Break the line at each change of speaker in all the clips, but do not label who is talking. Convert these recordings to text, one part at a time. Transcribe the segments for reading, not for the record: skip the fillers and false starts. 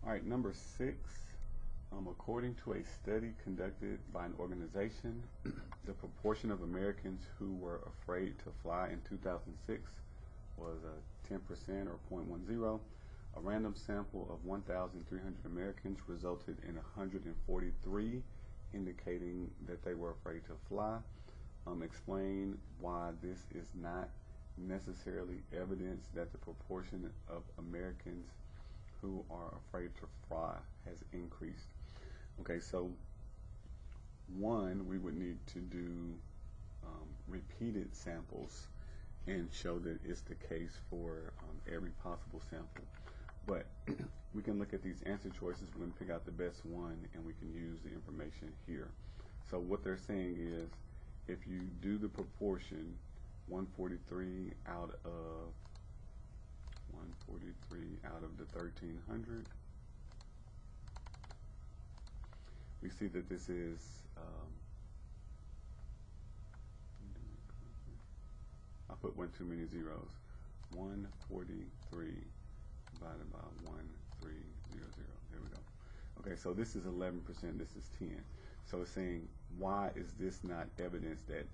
All right, number 6. According to a study conducted by an organization, the proportion of Americans who were afraid to fly in 2006 was 10% or 0.10. A random sample of 1,300 Americans resulted in 143 indicating that they were afraid to fly. Explain why this is not necessarily evidence that the proportion of Americans who are afraid to fly has increased. Okay, so one, we would need to do repeated samples and show that it's the case for every possible sample. But we can look at these answer choices, we're going to pick out the best one, and we can use the information here. So what they're saying is, if you do the proportion 143 out of the 1,300, we see that this is I put one too many zeros. 143 divided by 1300. There we go. Okay, so this is 11%, this is 10. So it's saying, why is this not evidence that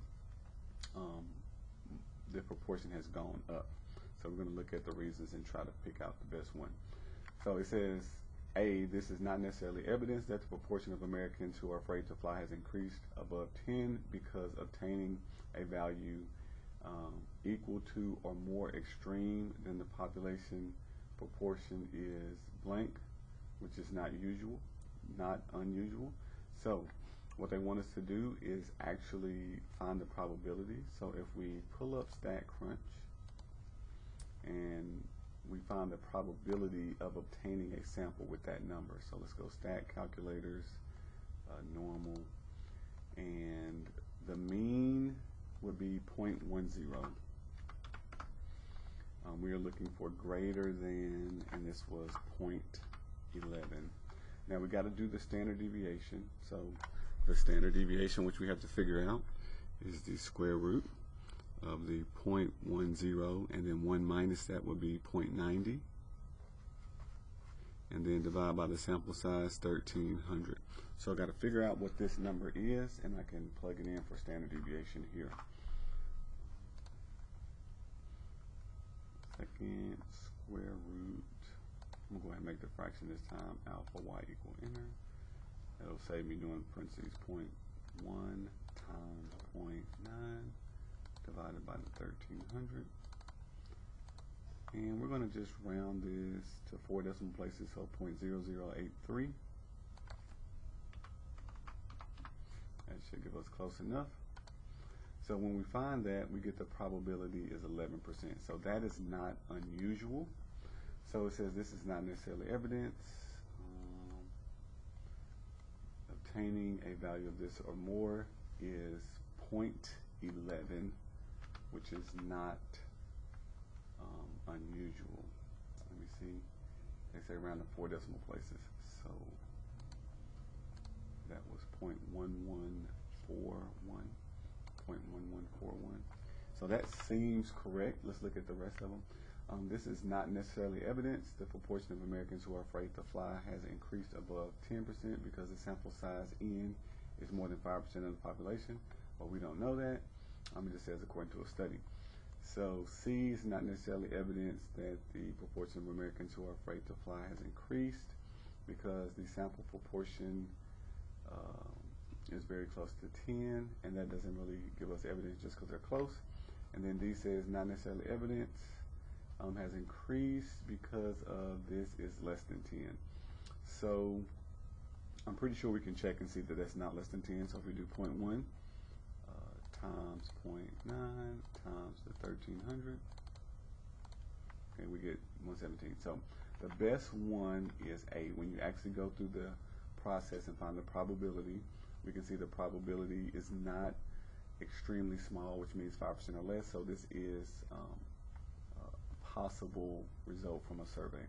the proportion has gone up? So we're going to look at the reasons and try to pick out the best one. So it says, A, this is not necessarily evidence that the proportion of Americans who are afraid to fly has increased above 10 because obtaining a value equal to or more extreme than the population proportion is blank, which is not unusual. So what they want us to do is actually find the probability. So if we pull up StatCrunch and we find the probability of obtaining a sample with that number. So let's go stat calculators, normal, and the mean would be 0.10. We are looking for greater than, and this was 0.11. Now we got to do the standard deviation. So the standard deviation, which we have to figure out, is the square root of the 0.10, and then 1 minus that would be 0.90, and then divide by the sample size 1,300. So I got to figure out what this number is, and I can plug it in for standard deviation here. Second square root, I'm going to go ahead and make the fraction this time, alpha y equal inner. That'll save me doing parentheses 0.1 times 0.9 divided by the 1,300. And we're going to just round this to 4 decimal places, so 0.0083. That should give us close enough. So when we find that, we get the probability is 11%. So that is not unusual. So it says this is not necessarily evidence. Obtaining a value of this or more is 0.11, which is not unusual. Let me see. They say around the 4 decimal places. So that was 0.1141. So that seems correct. Let's look at the rest of them. This is not necessarily evidence. The proportion of Americans who are afraid to fly has increased above 10% because the sample size N is more than 5% of the population. But we don't know that. It just says according to a study. So C is not necessarily evidence that the proportion of Americans who are afraid to fly has increased because the sample proportion is very close to 10, and that doesn't really give us evidence just because they're close. And then D says not necessarily evidence, has increased because of this is less than 10. So I'm pretty sure we can check and see that that's not less than 10. So if we do 0.1 times 0.9 times the 1,300, okay, we get 117. So the best one is A. When you actually go through the process and find the probability, we can see the probability is not extremely small, which means 5% or less. So this is a possible result from a survey.